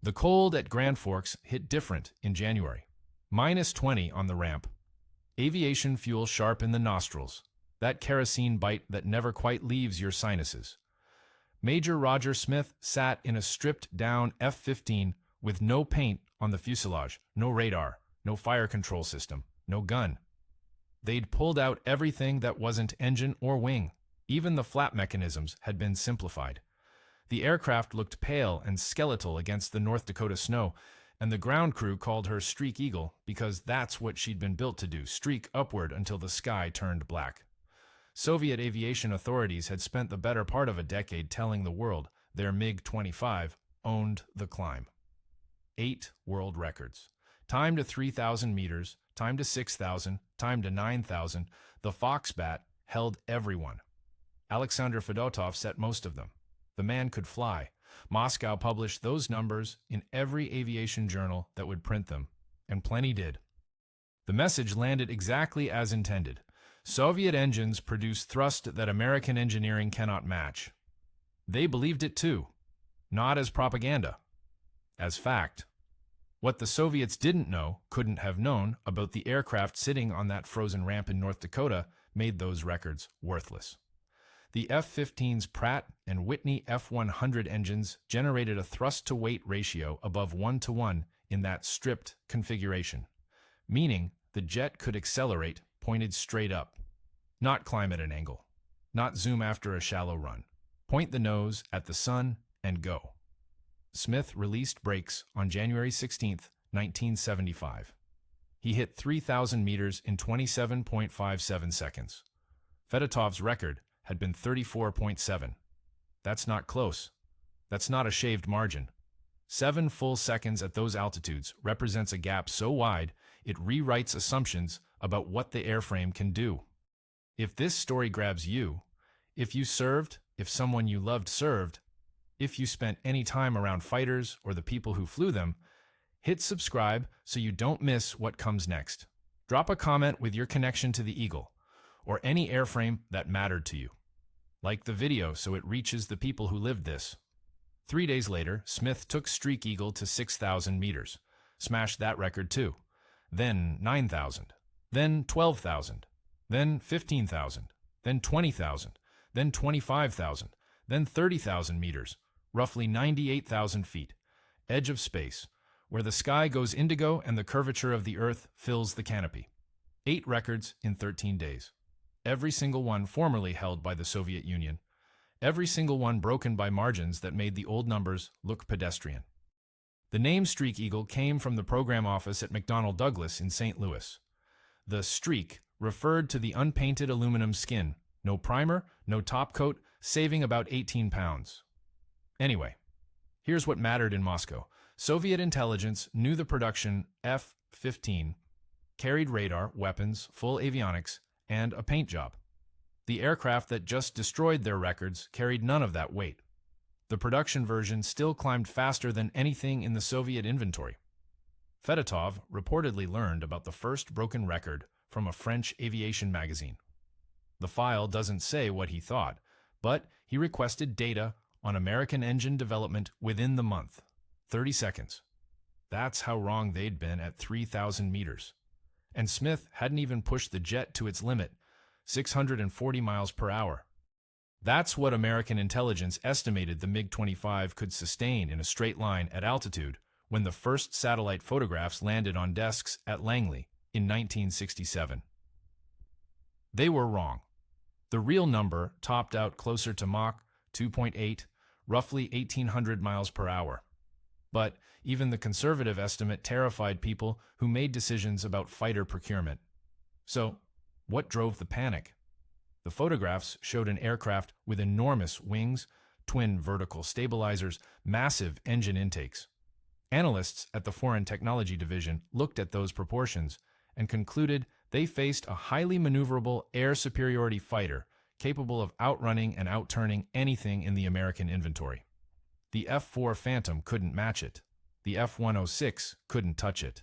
The cold at Grand Forks hit different in January. -20 on the ramp. Aviation fuel sharp in the nostrils. That kerosene bite that never quite leaves your sinuses. Major Roger Smith sat in a stripped-down F-15 with no paint on the fuselage, no radar, no fire control system, no gun. They'd pulled out everything that wasn't engine or wing. Even the flap mechanisms had been simplified. The aircraft looked pale and skeletal against the North Dakota snow, and the ground crew called her Streak Eagle because that's what she'd been built to do, streak upward until the sky turned black. Soviet aviation authorities had spent the better part of a decade telling the world their MiG-25 owned the climb. 8 world records. Time to 3,000 meters, time to 6,000, time to 9,000. The Foxbat held everyone. Alexander Fedotov set most of them. The man could fly. Moscow published those numbers in every aviation journal that would print them, and plenty did. The message landed exactly as intended. Soviet engines produce thrust that American engineering cannot match. They believed it too, not as propaganda, as fact. What the Soviets didn't know, couldn't have known, about the aircraft sitting on that frozen ramp in North Dakota made those records worthless. The F-15's Pratt and Whitney F-100 engines generated a thrust-to-weight ratio above 1:1 in that stripped configuration, meaning the jet could accelerate pointed straight up, not climb at an angle, not zoom after a shallow run. Point the nose at the sun and go. Smith released brakes on January 16, 1975. He hit 3,000 meters in 27.57 seconds. Fedotov's record had been 34.7. That's not close. That's not a shaved margin. 7 full seconds at those altitudes represents a gap so wide it rewrites assumptions about what the airframe can do. If this story grabs you, if you served, if someone you loved served, if you spent any time around fighters or the people who flew them, hit subscribe so you don't miss what comes next. Drop a comment with your connection to the Eagle, or any airframe that mattered to you. Like the video so it reaches the people who lived this. 3 days later, Smith took Streak Eagle to 6,000 meters, smashed that record too. Then 9,000, then 12,000, then 15,000, then 20,000, then 25,000, then 30,000 meters, roughly 98,000 feet, edge of space, where the sky goes indigo and the curvature of the Earth fills the canopy. 8 records in 13 days. Every single one formerly held by the Soviet Union. Every single one broken by margins that made the old numbers look pedestrian. The name Streak Eagle came from the program office at McDonnell Douglas in St. Louis. The streak referred to the unpainted aluminum skin. No primer, no top coat, saving about 18 pounds. Anyway, here's what mattered in Moscow. Soviet intelligence knew the production F-15 carried radar, weapons, full avionics, and a paint job. The aircraft that just destroyed their records carried none of that weight. The production version still climbed faster than anything in the Soviet inventory. Fedotov reportedly learned about the first broken record from a French aviation magazine. The file doesn't say what he thought, but he requested data on American engine development within the month. 30 seconds. That's how wrong they'd been at 3,000 meters. And Smith hadn't even pushed the jet to its limit, 640 miles per hour. That's what American intelligence estimated the MiG-25 could sustain in a straight line at altitude when the first satellite photographs landed on desks at Langley in 1967. They were wrong. The real number topped out closer to Mach 2.8, roughly 1,800 miles per hour. But even the conservative estimate terrified people who made decisions about fighter procurement. So, what drove the panic? The photographs showed an aircraft with enormous wings, twin vertical stabilizers, massive engine intakes. Analysts at the Foreign Technology Division looked at those proportions and concluded they faced a highly maneuverable air superiority fighter capable of outrunning and outturning anything in the American inventory. The F-4 Phantom couldn't match it. The F-106 couldn't touch it.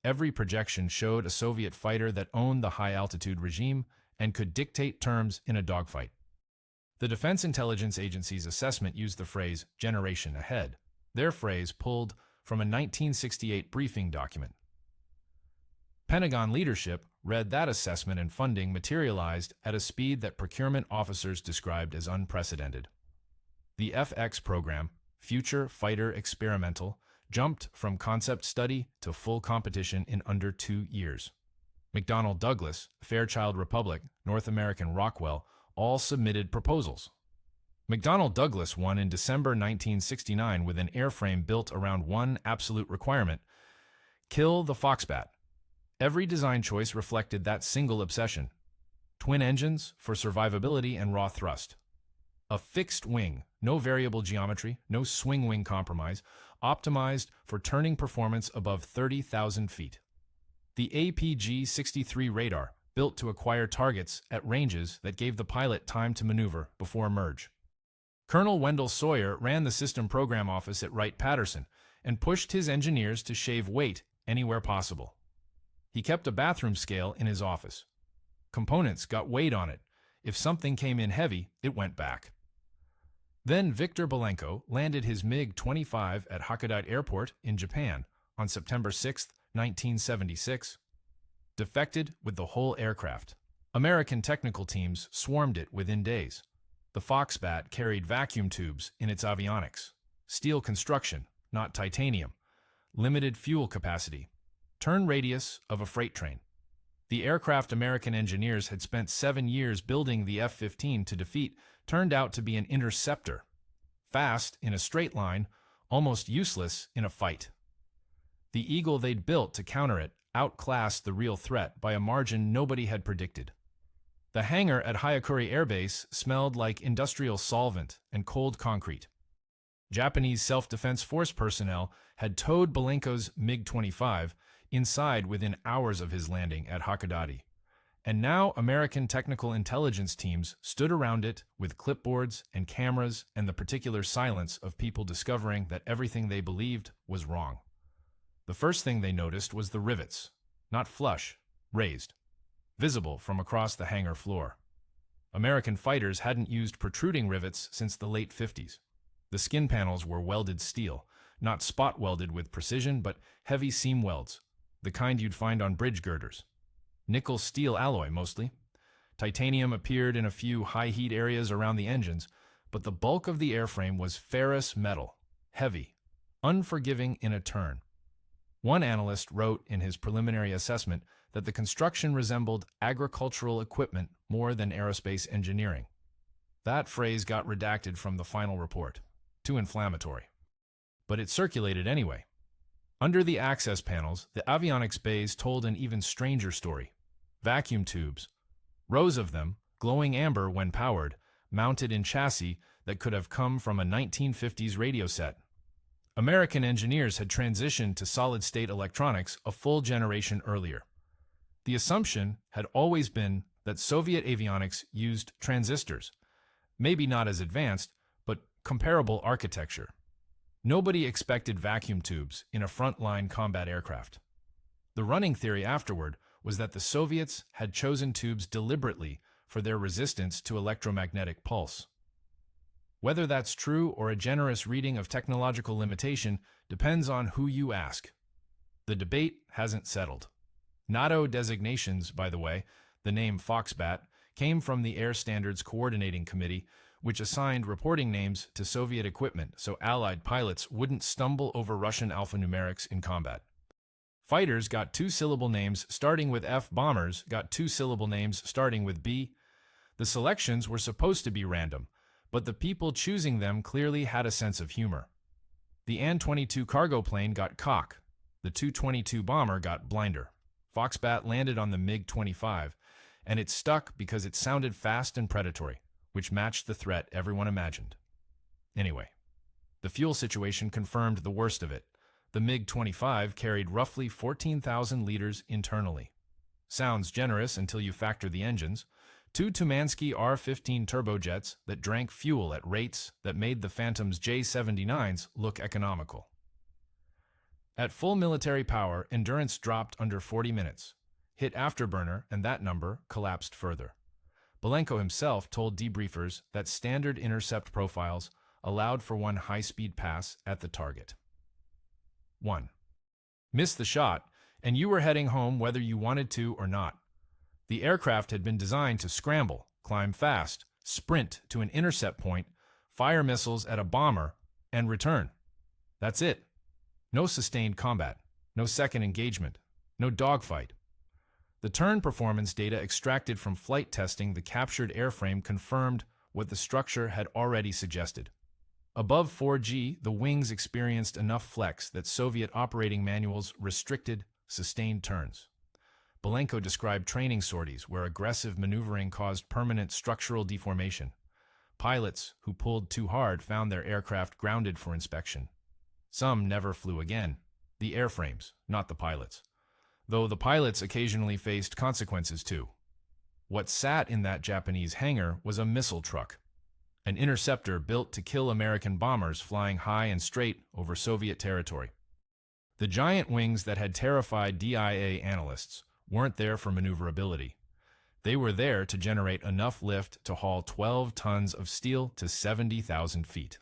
Every projection showed a Soviet fighter that owned the high-altitude regime and could dictate terms in a dogfight. The Defense Intelligence Agency's assessment used the phrase "generation ahead." Their phrase pulled from a 1968 briefing document. Pentagon leadership read that assessment and funding materialized at a speed that procurement officers described as unprecedented. The FX program, Future Fighter Experimental, jumped from concept study to full competition in under 2 years. McDonnell Douglas, Fairchild Republic, North American Rockwell all submitted proposals. McDonnell Douglas won in December 1969 with an airframe built around one absolute requirement: kill the Foxbat. Every design choice reflected that single obsession: twin engines for survivability and raw thrust. A fixed wing, no variable geometry, no swing wing compromise, optimized for turning performance above 30,000 feet. The APG-63 radar, built to acquire targets at ranges that gave the pilot time to maneuver before merge. Colonel Wendell Sawyer ran the system program office at Wright-Patterson and pushed his engineers to shave weight anywhere possible. He kept a bathroom scale in his office. Components got weight on it. If something came in heavy, it went back. Then Viktor Belenko landed his MiG-25 at Hakodate Airport in Japan on September 6, 1976. Defected with the whole aircraft. American technical teams swarmed it within days. The Foxbat carried vacuum tubes in its avionics. Steel construction, not titanium. Limited fuel capacity. Turn radius of a freight train. The aircraft American engineers had spent 7 years building the F-15 to defeat turned out to be an interceptor. Fast in a straight line, almost useless in a fight. The Eagle they'd built to counter it outclassed the real threat by a margin nobody had predicted. The hangar at Hyakuri Air Base smelled like industrial solvent and cold concrete. Japanese self-defense force personnel had towed Belenko's MiG-25 inside within hours of his landing at Hakodate, and now American technical intelligence teams stood around it with clipboards and cameras and the particular silence of people discovering that everything they believed was wrong. The first thing they noticed was the rivets, not flush, raised, visible from across the hangar floor. American fighters hadn't used protruding rivets since the late 50s. The skin panels were welded steel, not spot welded with precision, but heavy seam welds, the kind you'd find on bridge girders. Nickel steel alloy, mostly. Titanium appeared in a few high-heat areas around the engines, but the bulk of the airframe was ferrous metal, heavy, unforgiving in a turn. One analyst wrote in his preliminary assessment that the construction resembled agricultural equipment more than aerospace engineering. That phrase got redacted from the final report. Too inflammatory. But it circulated anyway. Under the access panels, the avionics bays told an even stranger story. Vacuum tubes, rows of them, glowing amber when powered, mounted in chassis that could have come from a 1950s radio set. American engineers had transitioned to solid-state electronics a full generation earlier. The assumption had always been that Soviet avionics used transistors, maybe not as advanced, but comparable architecture. Nobody expected vacuum tubes in a front-line combat aircraft. The running theory afterward was that the Soviets had chosen tubes deliberately for their resistance to electromagnetic pulse. Whether that's true or a generous reading of technological limitation depends on who you ask. The debate hasn't settled. NATO designations, by the way, the name Foxbat, came from the Air Standards Coordinating Committee, which assigned reporting names to Soviet equipment so Allied pilots wouldn't stumble over Russian alphanumerics in combat. Fighters got 2-syllable names starting with F. Bombers got 2-syllable names starting with B. The selections were supposed to be random, but the people choosing them clearly had a sense of humor. The An-22 cargo plane got Cock. The Tu-22 bomber got Blinder. Foxbat landed on the MiG-25, and it stuck because it sounded fast and predatory, which matched the threat everyone imagined. Anyway, the fuel situation confirmed the worst of it. The MiG-25 carried roughly 14,000 liters internally. Sounds generous until you factor the engines. 2 Tumansky R-15 turbojets that drank fuel at rates that made the Phantom's J-79s look economical. At full military power, endurance dropped under 40 minutes. Hit afterburner, and that number collapsed further. Belenko himself told debriefers that standard intercept profiles allowed for one high-speed pass at the target. 1. Missed the shot, and you were heading home whether you wanted to or not. The aircraft had been designed to scramble, climb fast, sprint to an intercept point, fire missiles at a bomber, and return. That's it. No sustained combat, no second engagement, no dogfight. The turn performance data extracted from flight testing the captured airframe confirmed what the structure had already suggested. Above 4G, the wings experienced enough flex that Soviet operating manuals restricted sustained turns. Belenko described training sorties where aggressive maneuvering caused permanent structural deformation. Pilots who pulled too hard found their aircraft grounded for inspection. Some never flew again. The airframes, not the pilots. Though the pilots occasionally faced consequences too. What sat in that Japanese hangar was a missile truck, an interceptor built to kill American bombers flying high and straight over Soviet territory. The giant wings that had terrified DIA analysts weren't there for maneuverability. They were there to generate enough lift to haul 12 tons of steel to 70,000 feet.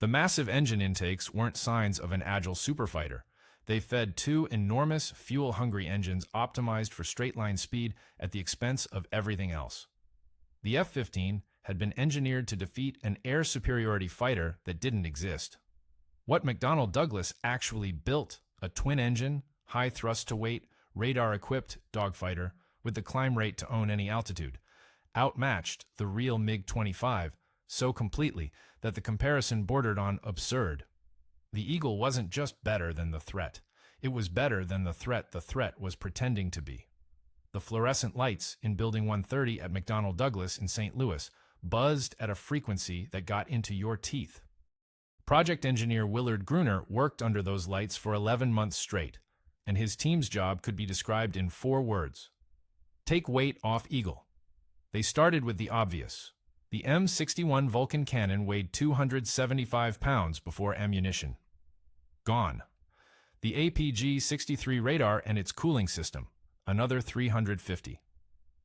The massive engine intakes weren't signs of an agile superfighter. They fed two enormous, fuel-hungry engines optimized for straight-line speed at the expense of everything else. The F-15 had been engineered to defeat an air superiority fighter that didn't exist. What McDonnell Douglas actually built, a twin-engine, high thrust-to-weight, radar-equipped dogfighter with the climb rate to own any altitude, outmatched the real MiG-25 so completely that the comparison bordered on absurd. The Eagle wasn't just better than the threat. It was better than the threat was pretending to be. The fluorescent lights in Building 130 at McDonnell Douglas in St. Louis buzzed at a frequency that got into your teeth. Project engineer Willard Gruner worked under those lights for 11 months straight, and his team's job could be described in 4 words. Take weight off Eagle. They started with the obvious. The M61 Vulcan cannon weighed 275 pounds before ammunition. Gone. The APG-63 radar and its cooling system, another 350.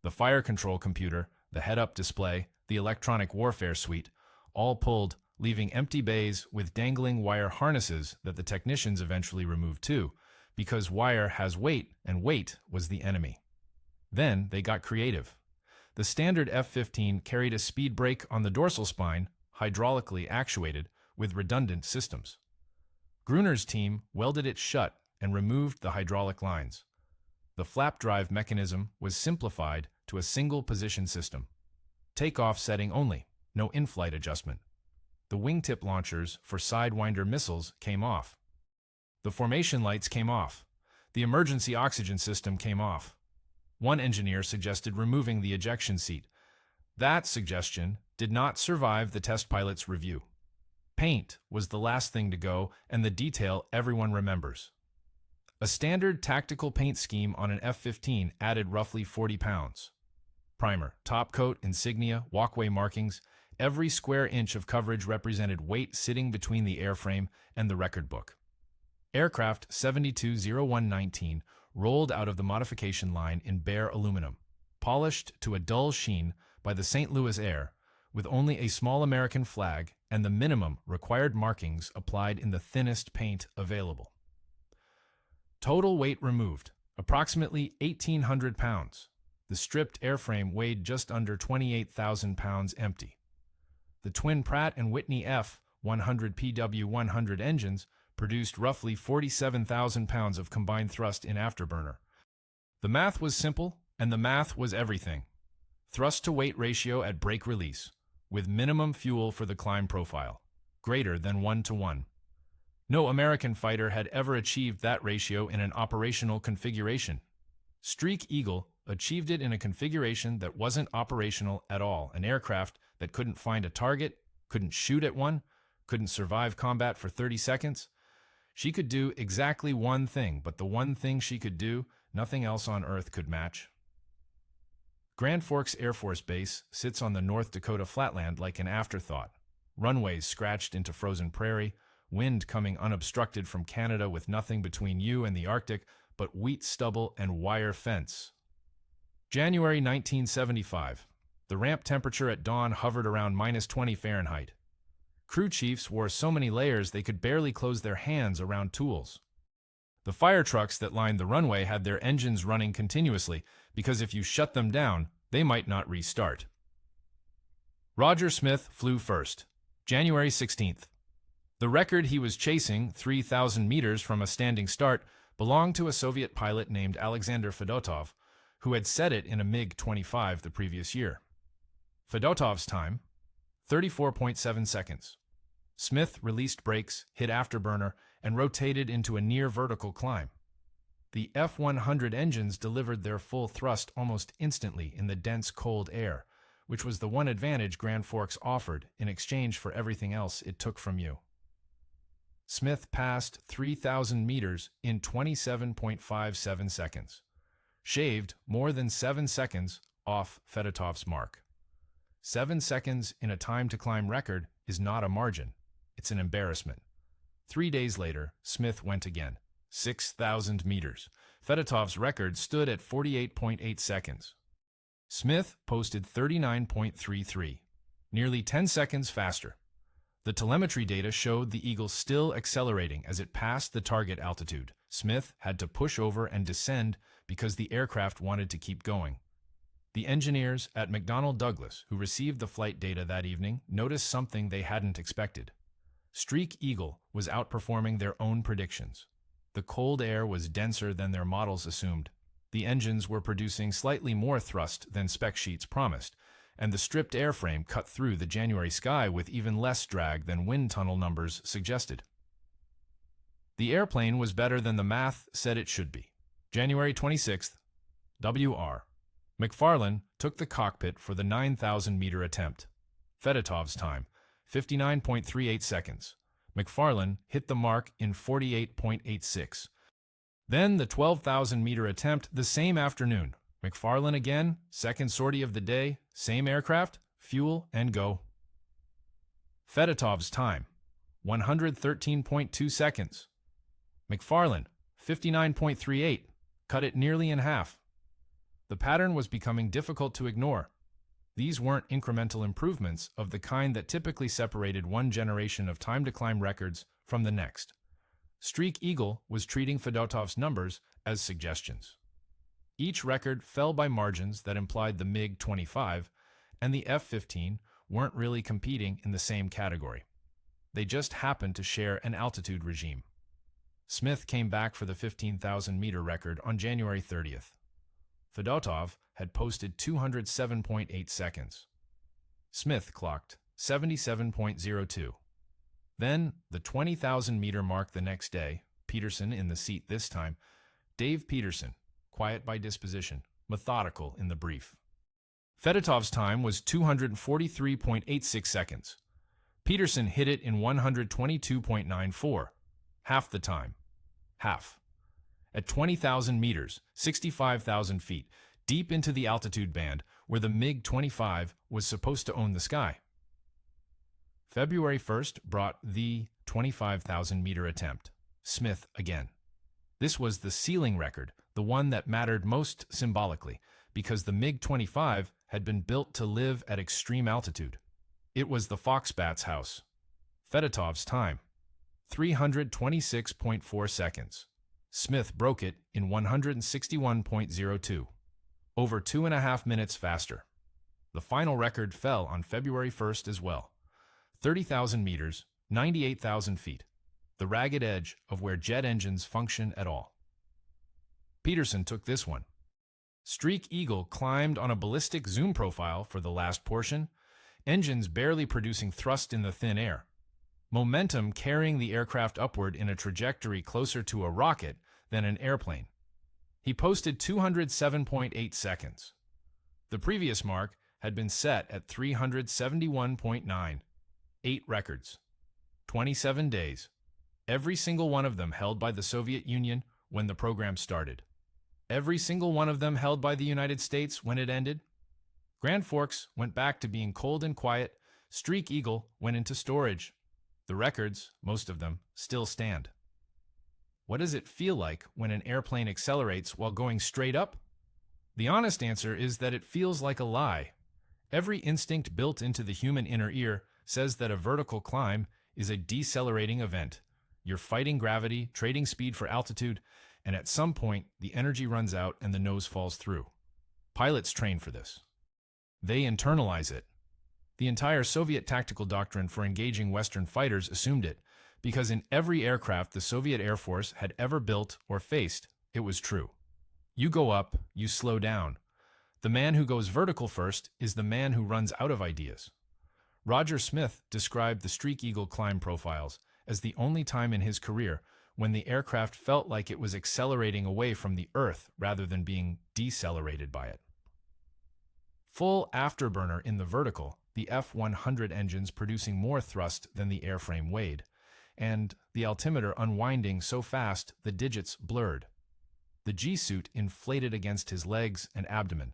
The fire control computer, the head-up display, the electronic warfare suite, all pulled, leaving empty bays with dangling wire harnesses that the technicians eventually removed too, because wire has weight, and weight was the enemy. Then they got creative. The standard F-15 carried a speed brake on the dorsal spine, hydraulically actuated, with redundant systems. Gruner's team welded it shut and removed the hydraulic lines. The flap drive mechanism was simplified to a single position system. Takeoff setting only, no in-flight adjustment. The wingtip launchers for Sidewinder missiles came off. The formation lights came off. The emergency oxygen system came off. One engineer suggested removing the ejection seat. That suggestion did not survive the test pilot's review. Paint was the last thing to go, and the detail everyone remembers. A standard tactical paint scheme on an F-15 added roughly 40 pounds. Primer, top coat, insignia, walkway markings, every square inch of coverage represented weight sitting between the airframe and the record book. Aircraft 720119 rolled out of the modification line in bare aluminum, polished to a dull sheen by the St. Louis air, with only a small American flag and the minimum required markings applied in the thinnest paint available. Total weight removed, approximately 1,800 pounds. The stripped airframe weighed just under 28,000 pounds empty. The twin Pratt & Whitney F-100PW100 engines produced roughly 47,000 pounds of combined thrust in afterburner. The math was simple, and the math was everything. Thrust-to-weight ratio at brake release, with minimum fuel for the climb profile, greater than 1:1. No American fighter had ever achieved that ratio in an operational configuration. Streak Eagle achieved it in a configuration that wasn't operational at all, an aircraft that couldn't find a target, couldn't shoot at one, couldn't survive combat for 30 seconds. She could do exactly one thing, but the one thing she could do, nothing else on Earth could match. Grand Forks Air Force Base sits on the North Dakota flatland like an afterthought. Runways scratched into frozen prairie, wind coming unobstructed from Canada with nothing between you and the Arctic but wheat stubble and wire fence. January 1975. The ramp temperature at dawn hovered around -20 Fahrenheit. Crew chiefs wore so many layers they could barely close their hands around tools. The fire trucks that lined the runway had their engines running continuously because if you shut them down, they might not restart. Roger Smith flew first, January 16th. The record he was chasing, 3,000 meters from a standing start, belonged to a Soviet pilot named Alexander Fedotov, who had set it in a MiG-25 the previous year. Fedotov's time, 34.7 seconds. Smith released brakes, hit afterburner, and rotated into a near-vertical climb. The F-100 engines delivered their full thrust almost instantly in the dense, cold air, which was the one advantage Grand Forks offered in exchange for everything else it took from you. Smith passed 3,000 meters in 27.57 seconds, shaved more than 7 seconds off Fedotov's mark. 7 seconds in a time-to-climb record is not a margin. It's an embarrassment. 3 days later, Smith went again. 6,000 meters. Fedotov's record stood at 48.8 seconds. Smith posted 39.33, nearly 10 seconds faster. The telemetry data showed the Eagle still accelerating as it passed the target altitude. Smith had to push over and descend because the aircraft wanted to keep going. The engineers at McDonnell Douglas, who received the flight data that evening, noticed something they hadn't expected. Streak Eagle was outperforming their own predictions. The cold air was denser than their models assumed. The engines were producing slightly more thrust than spec sheets promised, and the stripped airframe cut through the January sky with even less drag than wind tunnel numbers suggested. The airplane was better than the math said it should be. January 26th, WR. McFarlane took the cockpit for the 9,000-meter attempt. Fedotov's time, 59.38 seconds. McFarlane hit the mark in 48.86. Then the 12,000-meter attempt the same afternoon. McFarlane again, second sortie of the day, same aircraft, fuel, and go. Fedotov's time, 113.2 seconds. McFarlane, 59.38, cut it nearly in half. The pattern was becoming difficult to ignore. These weren't incremental improvements of the kind that typically separated one generation of time-to-climb records from the next. Streak Eagle was treating Fedotov's numbers as suggestions. Each record fell by margins that implied the MiG-25 and the F-15 weren't really competing in the same category. They just happened to share an altitude regime. Smith came back for the 15,000-meter record on January 30th. Fedotov had posted 207.8 seconds. Smith clocked 77.02. Then, the 20,000-meter mark the next day, Peterson in the seat this time, Dave Peterson, quiet by disposition, methodical in the brief. Fedotov's time was 243.86 seconds. Peterson hit it in 122.94, half the time. Half. At 20,000 meters, 65,000 feet, deep into the altitude band where the MiG-25 was supposed to own the sky. February 1st brought the 25,000-meter attempt. Smith again. This was the ceiling record, the one that mattered most symbolically, because the MiG-25 had been built to live at extreme altitude. It was the Foxbat's house. Fedotov's time, 326.4 seconds. Smith broke it in 161.02, over 2.5 minutes faster. The final record fell on February 1st as well. 30,000 meters, 98,000 feet, the ragged edge of where jet engines function at all. Peterson took this one. Streak Eagle climbed on a ballistic zoom profile for the last portion, engines barely producing thrust in the thin air. Momentum carrying the aircraft upward in a trajectory closer to a rocket than an airplane. He posted 207.8 seconds. The previous mark had been set at 371.9. 8 records. 27 days. Every single one of them held by the Soviet Union when the program started. Every single one of them held by the United States when it ended. Grand Forks went back to being cold and quiet. Streak Eagle went into storage. The records, most of them, still stand. What does it feel like when an airplane accelerates while going straight up? The honest answer is that it feels like a lie. Every instinct built into the human inner ear says that a vertical climb is a decelerating event. You're fighting gravity, trading speed for altitude, and at some point, the energy runs out and the nose falls through. Pilots train for this. They internalize it. The entire Soviet tactical doctrine for engaging Western fighters assumed it, because in every aircraft the Soviet Air Force had ever built or faced, it was true. You go up, you slow down. The man who goes vertical first is the man who runs out of ideas. Roger Smith described the Streak Eagle climb profiles as the only time in his career when the aircraft felt like it was accelerating away from the Earth rather than being decelerated by it. Full afterburner in the vertical, the F-100 engines producing more thrust than the airframe weighed, and the altimeter unwinding so fast the digits blurred. The G-suit inflated against his legs and abdomen,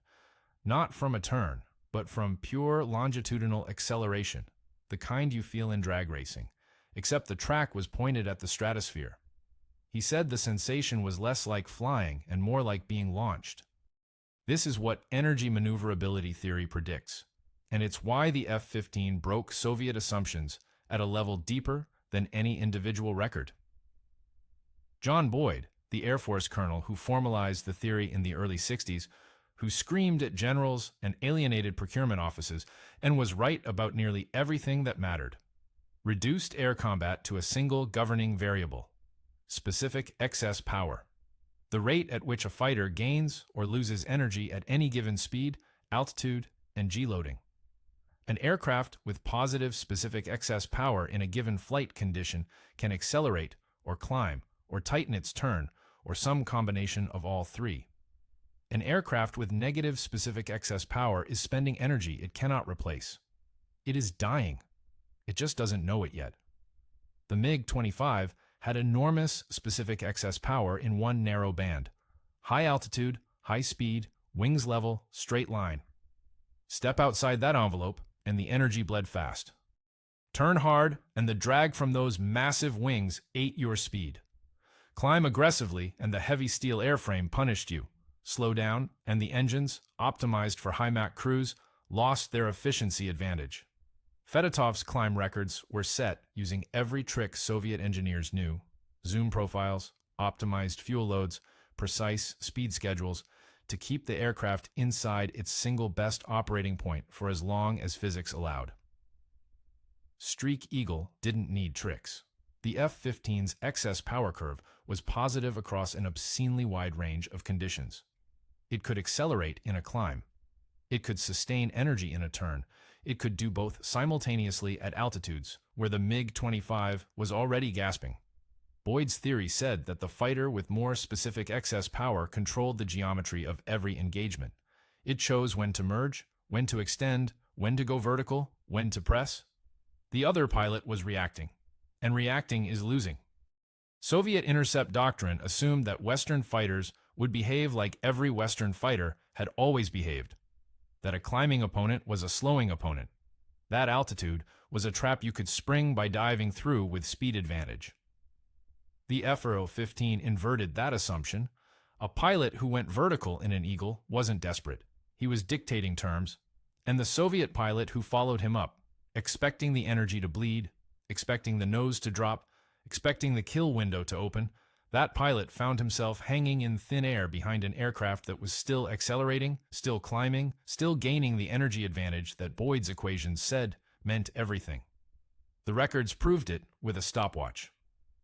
not from a turn, but from pure longitudinal acceleration, the kind you feel in drag racing, except the track was pointed at the stratosphere. He said the sensation was less like flying and more like being launched. This is what energy maneuverability theory predicts, and it's why the F-15 broke Soviet assumptions at a level deeper than any individual record. John Boyd, the Air Force colonel who formalized the theory in the early 60s, who screamed at generals and alienated procurement offices and was right about nearly everything that mattered, reduced air combat to a single governing variable: specific excess power. The rate at which a fighter gains or loses energy at any given speed, altitude, and G-loading. An aircraft with positive specific excess power in a given flight condition can accelerate or climb or tighten its turn or some combination of all three. An aircraft with negative specific excess power is spending energy it cannot replace. It is dying. It just doesn't know it yet. The MiG-25 had enormous specific excess power in one narrow band: high altitude, high speed, wings level, straight line. Step outside that envelope, and the energy bled fast. Turn hard, and the drag from those massive wings ate your speed. Climb aggressively, and the heavy steel airframe punished you. Slow down, and the engines, optimized for high-Mach cruise, lost their efficiency advantage. Fedotov's climb records were set using every trick Soviet engineers knew: zoom profiles, optimized fuel loads, precise speed schedules, to keep the aircraft inside its single best operating point for as long as physics allowed. Streak Eagle didn't need tricks. The F-15's excess power curve was positive across an obscenely wide range of conditions. It could accelerate in a climb. It could sustain energy in a turn. It could do both simultaneously at altitudes where the MiG-25 was already gasping. Boyd's theory said that the fighter with more specific excess power controlled the geometry of every engagement. It chose when to merge, when to extend, when to go vertical, when to press. The other pilot was reacting, and reacting is losing. Soviet intercept doctrine assumed that Western fighters would behave like every Western fighter had always behaved, that a climbing opponent was a slowing opponent. That altitude was a trap you could spring by diving through with speed advantage. The F-15 inverted that assumption. A pilot who went vertical in an Eagle wasn't desperate. He was dictating terms. And the Soviet pilot who followed him up, expecting the energy to bleed, expecting the nose to drop, expecting the kill window to open, that pilot found himself hanging in thin air behind an aircraft that was still accelerating, still climbing, still gaining the energy advantage that Boyd's equations said meant everything. The records proved it with a stopwatch.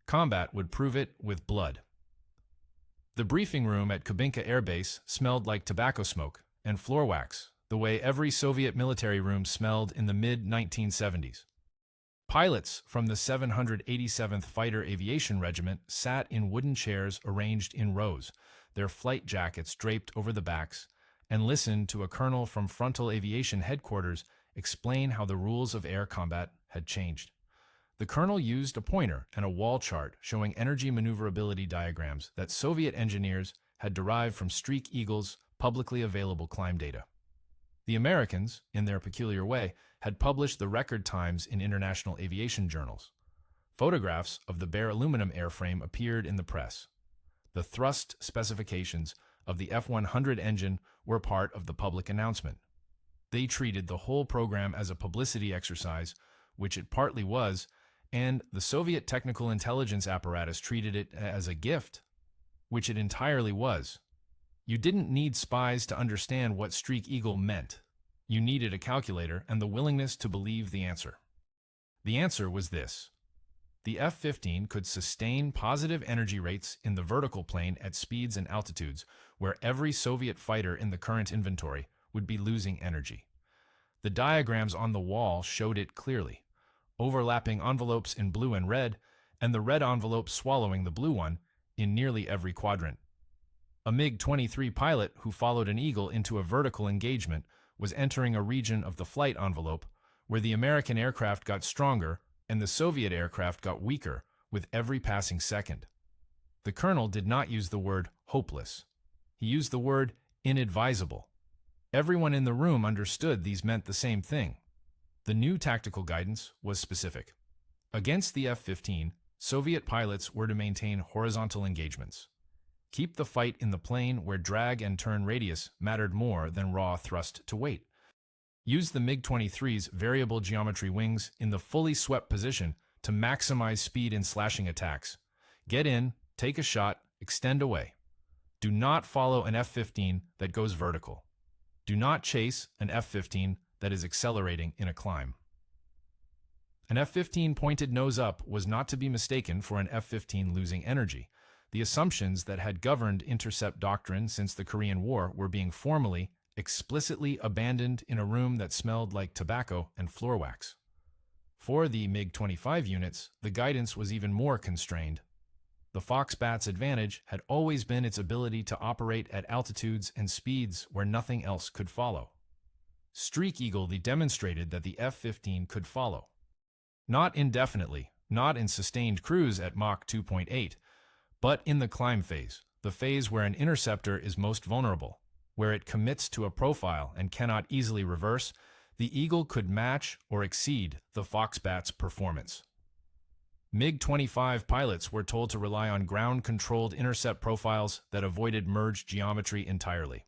Combat would prove it with blood. The briefing room at Kubinka Air Base smelled like tobacco smoke and floor wax, the way every Soviet military room smelled in the mid-1970s. Pilots from the 787th Fighter Aviation Regiment sat in wooden chairs arranged in rows, their flight jackets draped over the backs, and listened to a colonel from Frontal Aviation Headquarters explain how the rules of air combat had changed. The colonel used a pointer and a wall chart showing energy maneuverability diagrams that Soviet engineers had derived from Streak Eagle's publicly available climb data. The Americans, in their peculiar way, had published the record times in international aviation journals. Photographs of the bare aluminum airframe appeared in the press. The thrust specifications of the F-100 engine were part of the public announcement. They treated the whole program as a publicity exercise which it partly was, and the Soviet technical intelligence apparatus treated it as a gift, which it entirely was. You didn't need spies to understand what Streak Eagle meant. You needed a calculator and the willingness to believe the answer. The answer was this. The F-15 could sustain positive energy rates in the vertical plane at speeds and altitudes where every Soviet fighter in the current inventory would be losing energy. The diagrams on the wall showed it clearly, overlapping envelopes in blue and red, and the red envelope swallowing the blue one in nearly every quadrant. A MiG-23 pilot who followed an Eagle into a vertical engagement was entering a region of the flight envelope where the American aircraft got stronger and the Soviet aircraft got weaker with every passing second. The colonel did not use the word hopeless. He used the word inadvisable. Everyone in the room understood these meant the same thing. The new tactical guidance was specific. Against the F-15, Soviet pilots were to maintain horizontal engagements. Keep the fight in the plane where drag and turn radius mattered more than raw thrust to weight. Use the MiG-23's variable geometry wings in the fully swept position to maximize speed in slashing attacks. Get in, take a shot, extend away. Do not follow an F-15 that goes vertical. Do not chase an F-15 that is accelerating in a climb. An F-15 pointed nose up was not to be mistaken for an F-15 losing energy. The assumptions that had governed intercept doctrine since the Korean War were being formally, explicitly abandoned in a room that smelled like tobacco and floor wax. For the MiG-25 units, the guidance was even more constrained. The Foxbat's advantage had always been its ability to operate at altitudes and speeds where nothing else could follow. Streak Eagle demonstrated that the F-15 could follow. Not indefinitely, not in sustained cruise at Mach 2.8, but in the climb phase, the phase where an interceptor is most vulnerable, where it commits to a profile and cannot easily reverse, the Eagle could match or exceed the Foxbat's performance. MiG-25 pilots were told to rely on ground-controlled intercept profiles that avoided merged geometry entirely.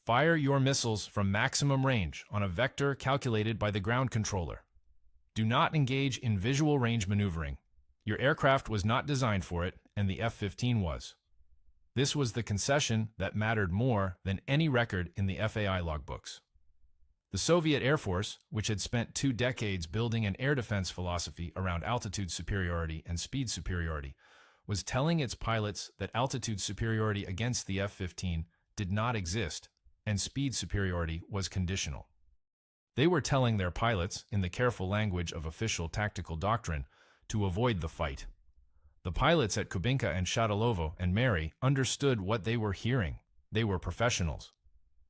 Fire your missiles from maximum range on a vector calculated by the ground controller. Do not engage in visual range maneuvering. Your aircraft was not designed for it, and the F-15 was. This was the concession that mattered more than any record in the FAI logbooks. The Soviet Air Force, which had spent 2 decades building an air defense philosophy around altitude superiority and speed superiority, was telling its pilots that altitude superiority against the F-15 did not exist, and speed superiority was conditional. They were telling their pilots, in the careful language of official tactical doctrine, to avoid the fight. The pilots at Kubinka and Shatulovo and Mary understood what they were hearing. They were professionals.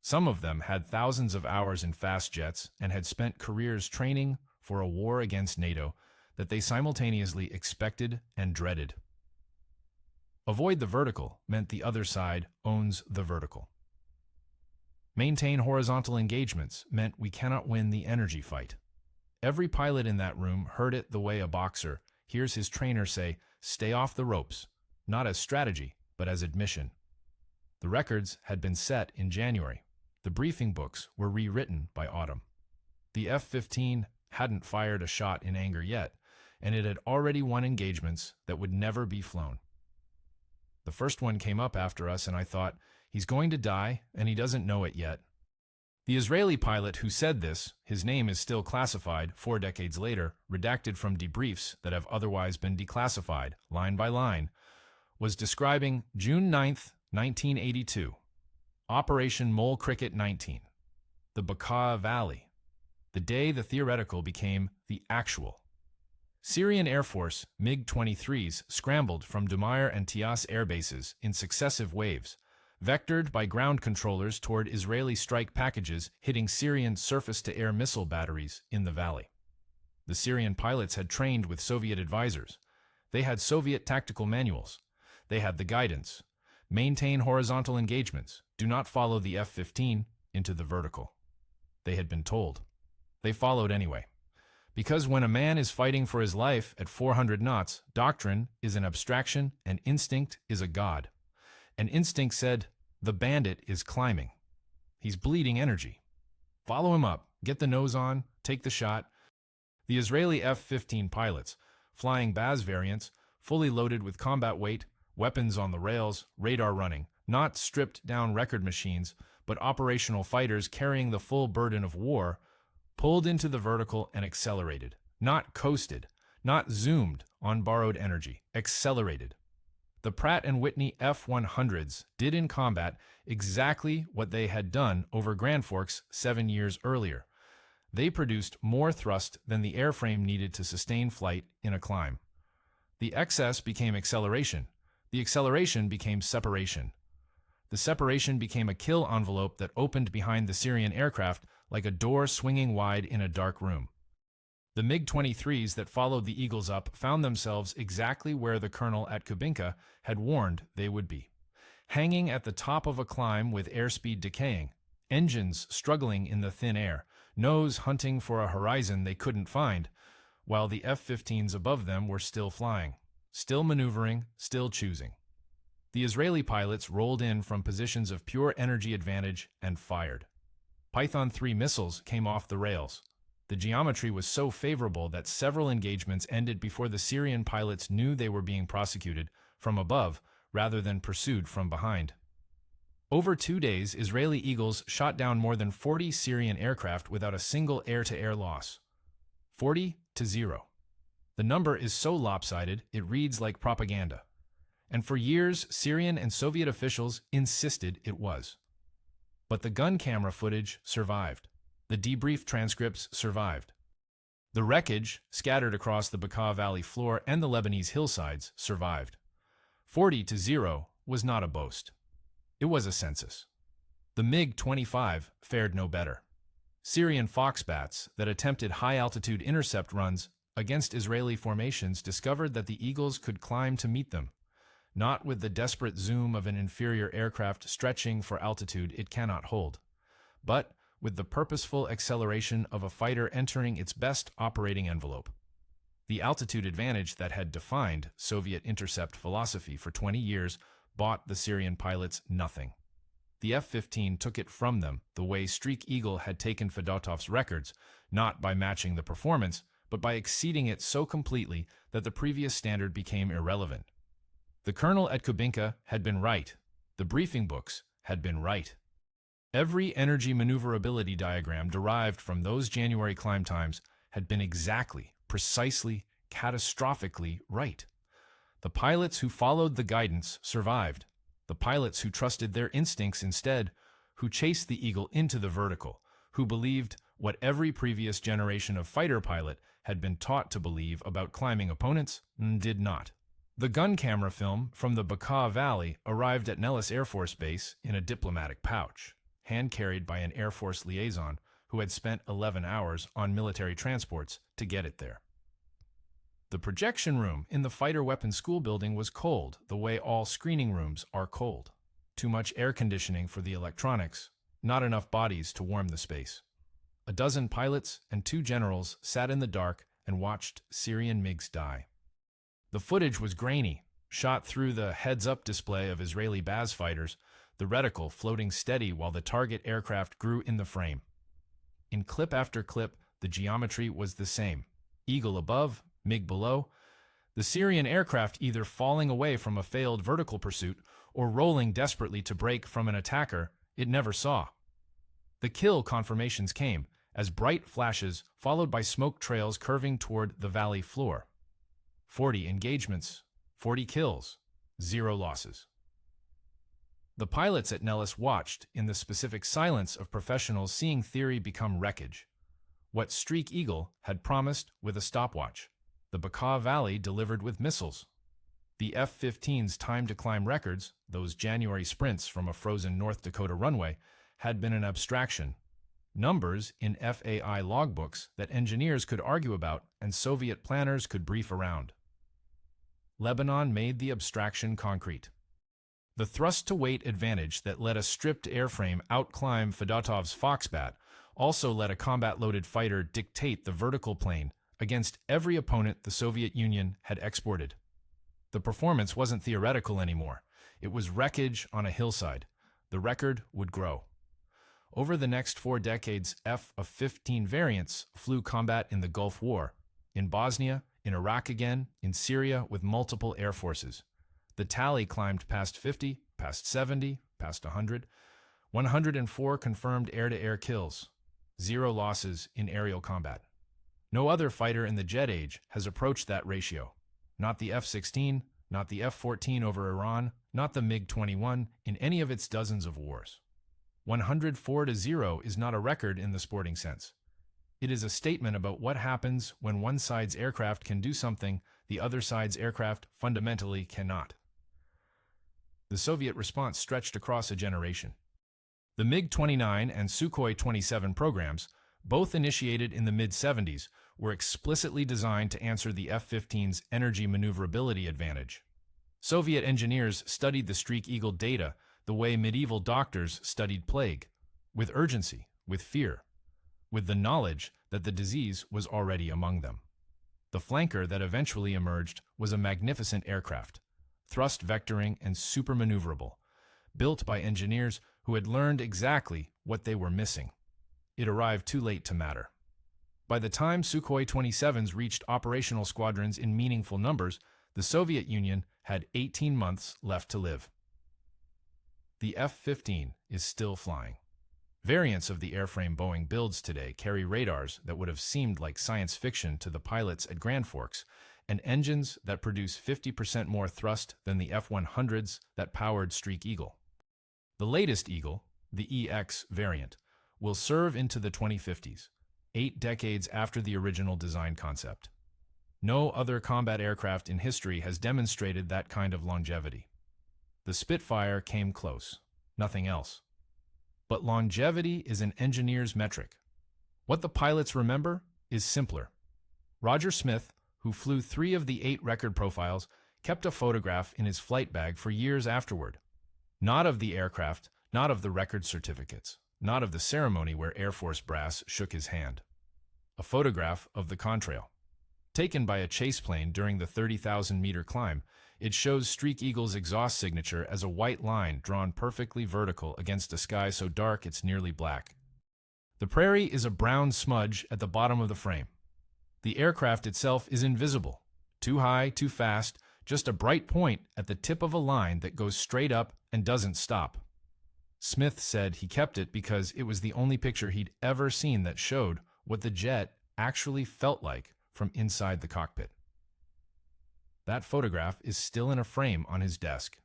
Some of them had thousands of hours in fast jets and had spent careers training for a war against NATO that they simultaneously expected and dreaded. Avoid the vertical meant the other side owns the vertical. Maintain horizontal engagements meant we cannot win the energy fight. Every pilot in that room heard it the way a boxer hears his trainer say, "Stay off the ropes," not as strategy, but as admission. The records had been set in January. The briefing books were rewritten by autumn. The F-15 hadn't fired a shot in anger yet, and it had already won engagements that would never be flown. The first one came up after us, and I thought, he's going to die, and he doesn't know it yet. The Israeli pilot who said this, his name is still classified 4 decades later, redacted from debriefs that have otherwise been declassified, line by line, was describing June 9th, 1982, Operation Mole Cricket 19, the Bekaa Valley, the day the theoretical became the actual. Syrian Air Force MiG-23s scrambled from Dumair and Tias air bases in successive waves, vectored by ground controllers toward Israeli strike packages hitting Syrian surface-to-air missile batteries in the valley. The Syrian pilots had trained with Soviet advisors. They had Soviet tactical manuals. They had the guidance. Maintain horizontal engagements. Do not follow the F-15 into the vertical. They had been told. They followed anyway. Because when a man is fighting for his life at 400 knots, doctrine is an abstraction and instinct is a god. And instinct said, the bandit is climbing. He's bleeding energy. Follow him up, get the nose on, take the shot, The Israeli F-15 pilots, flying Baz variants, fully loaded with combat weight, weapons on the rails, radar running, not stripped-down record machines, but operational fighters carrying the full burden of war, pulled into the vertical and accelerated. Not coasted, not zoomed on borrowed energy, accelerated. The Pratt & Whitney F-100s did in combat exactly what they had done over Grand Forks 7 years earlier. They produced more thrust than the airframe needed to sustain flight in a climb. The excess became acceleration. The acceleration became separation. The separation became a kill envelope that opened behind the Syrian aircraft like a door swinging wide in a dark room. The MiG-23s that followed the Eagles up found themselves exactly where the colonel at Kubinka had warned they would be. Hanging at the top of a climb with airspeed decaying, engines struggling in the thin air, nose hunting for a horizon they couldn't find, while the F-15s above them were still flying, still maneuvering, still choosing. The Israeli pilots rolled in from positions of pure energy advantage and fired. Python 3 missiles came off the rails. The geometry was so favorable that several engagements ended before the Syrian pilots knew they were being prosecuted from above rather than pursued from behind. Over 2 days, Israeli Eagles shot down more than 40 Syrian aircraft without a single air-to-air loss. 40-0. The number is so lopsided, it reads like propaganda. And for years, Syrian and Soviet officials insisted it was. But the gun camera footage survived. The debrief transcripts survived. The wreckage, scattered across the Bekaa Valley floor and the Lebanese hillsides, survived. 40-0 was not a boast. It was a census. The MiG-25 fared no better. Syrian Foxbats that attempted high-altitude intercept runs against Israeli formations discovered that the Eagles could climb to meet them, not with the desperate zoom of an inferior aircraft stretching for altitude it cannot hold, but with the purposeful acceleration of a fighter entering its best operating envelope. The altitude advantage that had defined Soviet intercept philosophy for 20 years bought the Syrian pilots nothing. The F-15 took it from them the way Streak Eagle had taken Fedotov's records, not by matching the performance, but by exceeding it so completely that the previous standard became irrelevant. The colonel at Kubinka had been right. The briefing books had been right. Every energy maneuverability diagram derived from those January climb times had been exactly, precisely, catastrophically right. The pilots who followed the guidance survived. The pilots who trusted their instincts instead, who chased the Eagle into the vertical, who believed what every previous generation of fighter pilot had been taught to believe about climbing opponents, did not. The gun camera film from the Bekaa Valley arrived at Nellis Air Force Base in a diplomatic pouch, hand-carried by an Air Force liaison who had spent 11 hours on military transports to get it there. The projection room in the fighter weapons school building was cold, the way all screening rooms are cold. Too much air conditioning for the electronics, not enough bodies to warm the space. A dozen pilots and 2 generals sat in the dark and watched Syrian MiGs die. The footage was grainy, shot through the heads-up display of Israeli Baz fighters, the reticle floating steady while the target aircraft grew in the frame. In clip after clip, the geometry was the same. Eagle above, MiG below, the Syrian aircraft either falling away from a failed vertical pursuit or rolling desperately to break from an attacker it never saw. The kill confirmations came as bright flashes followed by smoke trails curving toward the valley floor. 40 engagements, 40 kills, 0 losses. The pilots at Nellis watched in the specific silence of professionals seeing theory become wreckage. What Streak Eagle had promised with a stopwatch, the Bekaa Valley delivered with missiles. The F-15's time to climb records, those January sprints from a frozen North Dakota runway, had been an abstraction. Numbers in FAI logbooks that engineers could argue about and Soviet planners could brief around. Lebanon made the abstraction concrete. The thrust-to-weight advantage that let a stripped airframe outclimb Fedotov's Foxbat also let a combat-loaded fighter dictate the vertical plane against every opponent the Soviet Union had exported. The performance wasn't theoretical anymore. It was wreckage on a hillside. The record would grow. Over the next 4 decades, F-15 variants flew combat in the Gulf War, in Bosnia, in Iraq again, in Syria with multiple air forces. The tally climbed past 50, past 70, past 100. 104 confirmed air-to-air kills, 0 losses in aerial combat. No other fighter in the jet age has approached that ratio. Not the F-16, not the F-14 over Iran, not the MiG-21 in any of its dozens of wars. 104-0 is not a record in the sporting sense. It is a statement about what happens when one side's aircraft can do something the other side's aircraft fundamentally cannot. The Soviet response stretched across a generation. The MiG-29 and Sukhoi 27 programs, both initiated in the mid-70s, were explicitly designed to answer the F-15's energy maneuverability advantage. Soviet engineers studied the Streak Eagle data the way medieval doctors studied plague, with urgency, with fear, with the knowledge that the disease was already among them. The flanker that eventually emerged was a magnificent aircraft, thrust vectoring and super maneuverable, built by engineers who had learned exactly what they were missing. It arrived too late to matter. By the time Sukhoi 27s reached operational squadrons in meaningful numbers, the Soviet Union had 18 months left to live. The F-15 is still flying. Variants of the airframe Boeing builds today carry radars that would have seemed like science fiction to the pilots at Grand Forks, and engines that produce 50% more thrust than the F-100s that powered Streak Eagle. The latest Eagle, the EX variant, will serve into the 2050s, 8 decades after the original design concept. No other combat aircraft in history has demonstrated that kind of longevity. The Spitfire came close, nothing else. But longevity is an engineer's metric. What the pilots remember is simpler. Roger Smith, who flew 3 of the 8 record profiles, kept a photograph in his flight bag for years afterward. Not of the aircraft, not of the record certificates, not of the ceremony where Air Force brass shook his hand. A photograph of the contrail. Taken by a chase plane during the 30,000-meter climb, it shows Streak Eagle's exhaust signature as a white line drawn perfectly vertical against a sky so dark it's nearly black. The prairie is a brown smudge at the bottom of the frame. The aircraft itself is invisible. Too high, too fast, just a bright point at the tip of a line that goes straight up and doesn't stop. Smith said he kept it because it was the only picture he'd ever seen that showed what the jet actually felt like from inside the cockpit. That photograph is still in a frame on his desk.